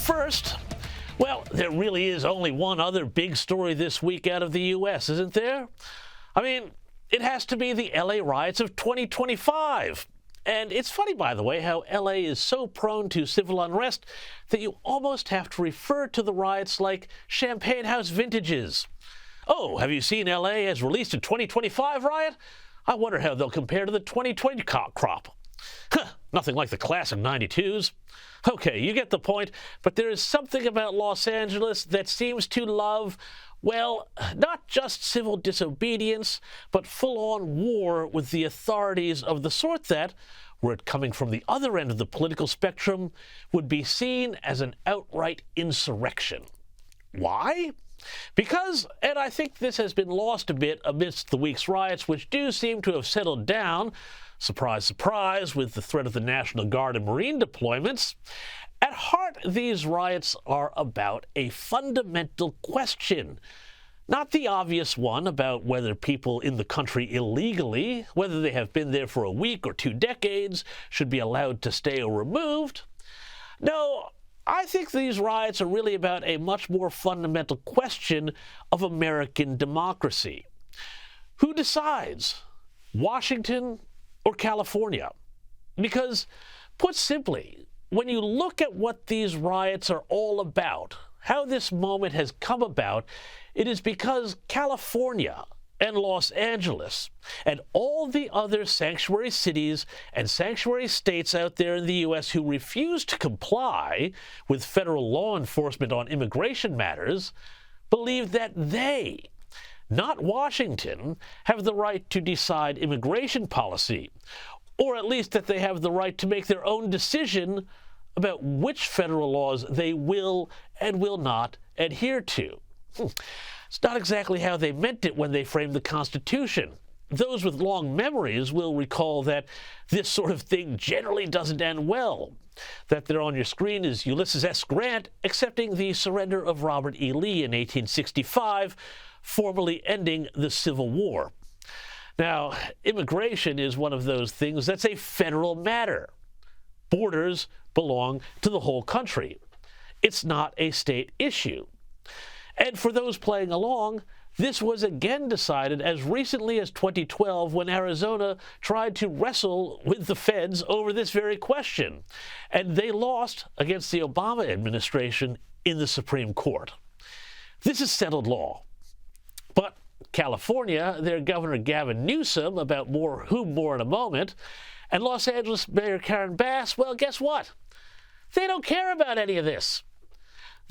first, well, there really is only one other big story this week out of the U.S., isn't there? I mean, it has to be the L.A. riots of 2025. And it's funny, by the way, how L.A. is so prone to civil unrest that you almost have to refer to the riots like Champagne House vintages. Oh, have you seen L.A. has released a 2025 riot? I wonder how they'll compare to the 2020 crop. Nothing like the classic 92s. Okay, you get the point, but there is something about Los Angeles that seems to love, well, not just civil disobedience, but full-on war with the authorities of the sort that, were it coming from the other end of the political spectrum, would be seen as an outright insurrection. Why? Because, and I think this has been lost a bit amidst the week's riots, which do seem to have settled down, surprise, surprise, with the threat of the National Guard and Marine deployments. At heart, these riots are about a fundamental question. Not the obvious one about whether people in the country illegally, whether they have been there for a week or 2 decades, should be allowed to stay or removed. No, I think these riots are really about a much more fundamental question of American democracy. Who decides? Washington or California? Because, put simply, when you look at what these riots are all about, how this moment has come about, it is because California and Los Angeles and all the other sanctuary cities and sanctuary states out there in the U.S. who refuse to comply with federal law enforcement on immigration matters believe that they, not Washington, have the right to decide immigration policy, or at least that they have the right to make their own decision about which federal laws they will and will not adhere to. It's not exactly how they meant it when they framed the Constitution. Those with long memories will recall that this sort of thing generally doesn't end well. That there on your screen is Ulysses S. Grant accepting the surrender of Robert E. Lee in 1865, formally ending the Civil War. Now, immigration is one of those things that's a federal matter. Borders belong to the whole country. It's not a state issue. And for those playing along, this was again decided as recently as 2012 when Arizona tried to wrestle with the feds over this very question. And they lost against the Obama administration in the Supreme Court. This is settled law. But California, their Governor Gavin Newsom, about whom more in a moment, and Los Angeles Mayor Karen Bass, well, guess what? They don't care about any of this.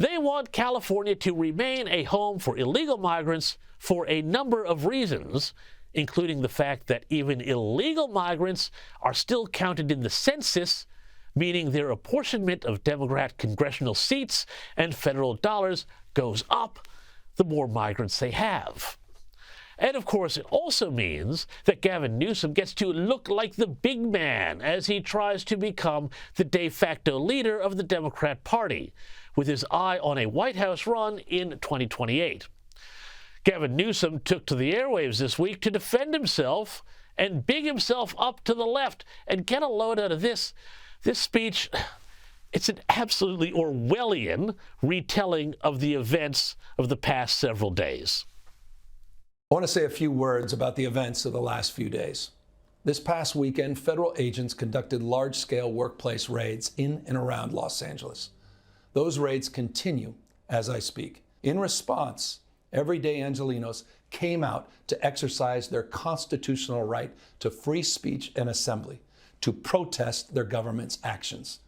They want California to remain a home for illegal migrants for a number of reasons, including the fact that even illegal migrants are still counted in the census, meaning their apportionment of Democrat congressional seats and federal dollars goes up the more migrants they have. And of course, it also means that Gavin Newsom gets to look like the big man as he tries to become the de facto leader of the Democrat Party, with his eye on a White House run in 2028. Gavin Newsom took to the airwaves this week to defend himself and big himself up to the left. And get a load out of this. This speech, it's an absolutely Orwellian retelling of the events of the past several days. I want to say a few words about the events of the last few days. This past weekend, federal agents conducted large-scale workplace raids in and around Los Angeles. Those raids continue as I speak. In response, everyday Angelenos came out to exercise their constitutional right to free speech and assembly, to protest their government's actions.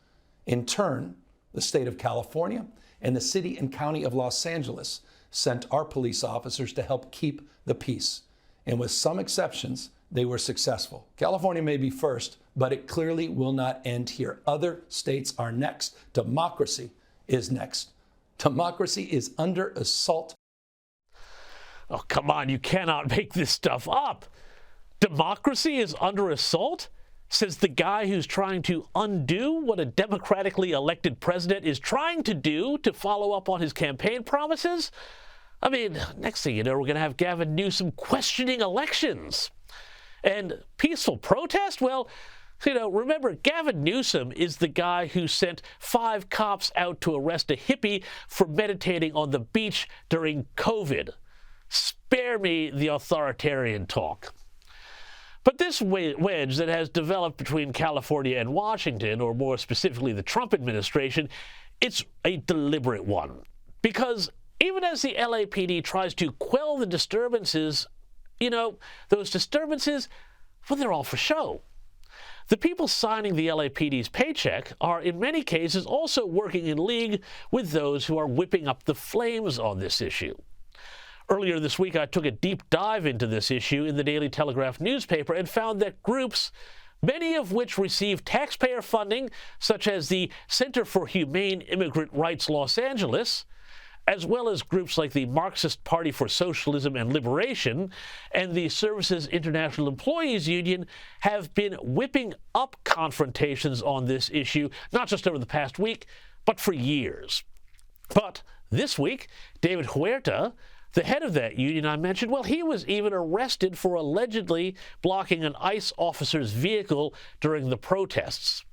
In turn, the state of California and the city and county of Los Angeles sent our police officers to help keep the peace. And with some exceptions, they were successful. California may be first, but it clearly will not end here. Other states are next. Democracy is next. Democracy is under assault. Oh, come on, you cannot make this stuff up. Democracy is under assault? Says the guy who's trying to undo what a democratically elected president is trying to do to follow up on his campaign promises? I mean, next thing you know, we're going to have Gavin Newsom questioning elections. And peaceful protest? Well, Remember, Gavin Newsom is the guy who sent 5 cops out to arrest a hippie for meditating on the beach during COVID. Spare me the authoritarian talk. But this wedge that has developed between California and Washington, or more specifically the Trump administration, it's a deliberate one. Because even as the LAPD tries to quell the disturbances, those disturbances, well, they're all for show. The people signing the LAPD's paycheck are, in many cases, also working in league with those who are whipping up the flames on this issue. Earlier this week, I took a deep dive into this issue in the Daily Telegraph newspaper and found that groups, many of which receive taxpayer funding, such as the Center for Humane Immigrant Rights Los Angeles, as well as groups like the Marxist Party for Socialism and Liberation and the Services International Employees Union, have been whipping up confrontations on this issue, not just over the past week, but for years. But this week, David Huerta, the head of that union I mentioned, well, he was even arrested for allegedly blocking an ICE officer's vehicle during the protests.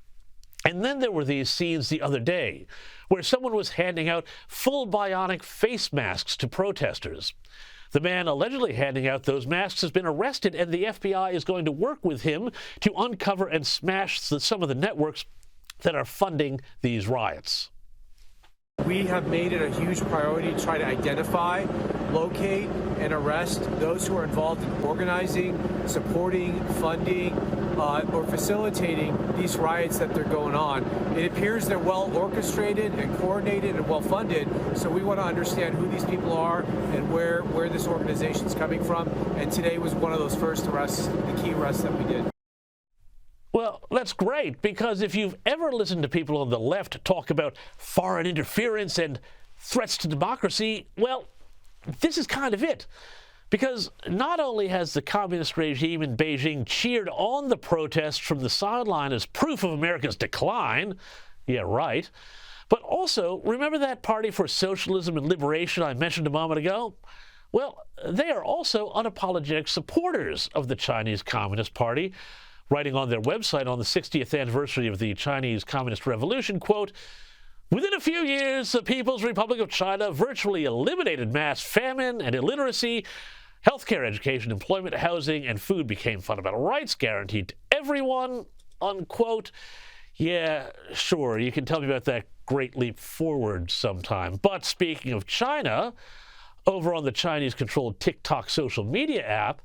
And then there were these scenes the other day where someone was handing out full bionic face masks to protesters. The man allegedly handing out those masks has been arrested, and the FBI is going to work with him to uncover and smash some of the networks that are funding these riots. We have made it a huge priority to try to identify, locate, and arrest those who are involved in organizing, supporting, funding, or facilitating these riots that they're going on. It appears they're well orchestrated and coordinated and well funded, so we want to understand who these people are and where this organization is coming from. And today was one of those first arrests, the key arrests that we did. Well, that's great, because if you've ever listened to people on the left talk about foreign interference and threats to democracy, well, this is kind of it. Because not only has the communist regime in Beijing cheered on the protests from the sideline as proof of America's decline, yeah, right, but also, remember that Party for Socialism and Liberation I mentioned a moment ago? Well, they are also unapologetic supporters of the Chinese Communist Party, writing on their website on the 60th anniversary of the Chinese Communist Revolution, quote, "Within a few years, the People's Republic of China virtually eliminated mass famine and illiteracy. Healthcare, education, employment, housing, and food became fundamental rights guaranteed to everyone," unquote. Yeah, sure, you can tell me about that great leap forward sometime. But speaking of China, over on the Chinese-controlled TikTok social media app,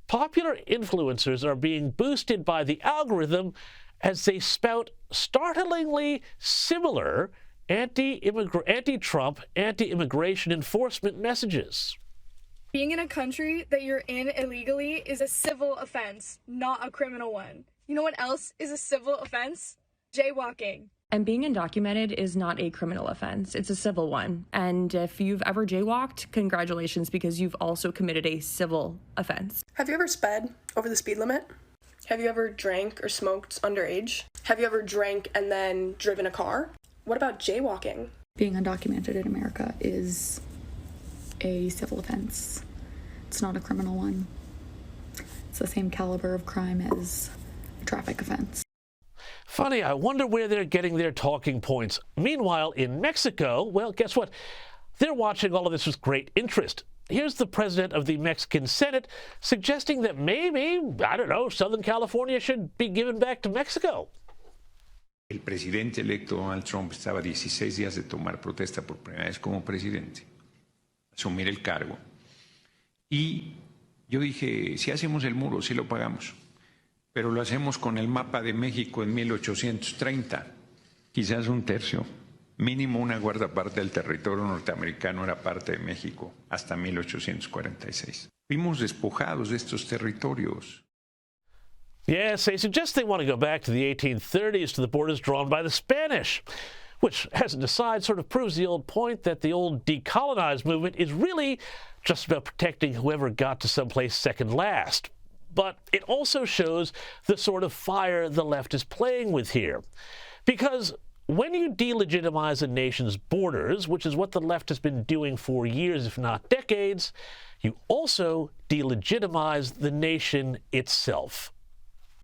popular influencers are being boosted by the algorithm as they spout startlingly similar anti-Trump, anti-immigration enforcement messages. Being in a country that you're in illegally is a civil offense, not a criminal one. You know what else is a civil offense? Jaywalking. And being undocumented is not a criminal offense. It's a civil one. And if you've ever jaywalked, congratulations, because you've also committed a civil offense. Have you ever sped over the speed limit? Have you ever drank or smoked underage? Have you ever drank and then driven a car? What about jaywalking? Being undocumented in America is a civil offense. It's not a criminal one. It's the same caliber of crime as a traffic offense. Funny, I wonder where they're getting their talking points. Meanwhile, in Mexico, well, guess what? They're watching all of this with great interest. Here's the president of the Mexican Senate suggesting that maybe, I don't know, Southern California should be given back to Mexico. El presidente electo Donald Trump estaba 16 días de tomar protesta por primera vez como presidente, asumir el cargo. Y yo dije, si hacemos el muro, sí lo pagamos. Pero lo hacemos con el mapa de México en 1830, quizás un tercio, mínimo una cuarta parte del territorio norteamericano era parte de México hasta 1846. Fuimos despojados de estos territorios. Yes, they suggest they want to go back to the 1830s, to the borders drawn by the Spanish, which, as an aside, sort of proves the old point that the old decolonized movement is really just about protecting whoever got to someplace second last. But it also shows the sort of fire the left is playing with here. Because when you delegitimize a nation's borders, which is what the left has been doing for years, if not decades, you also delegitimize the nation itself.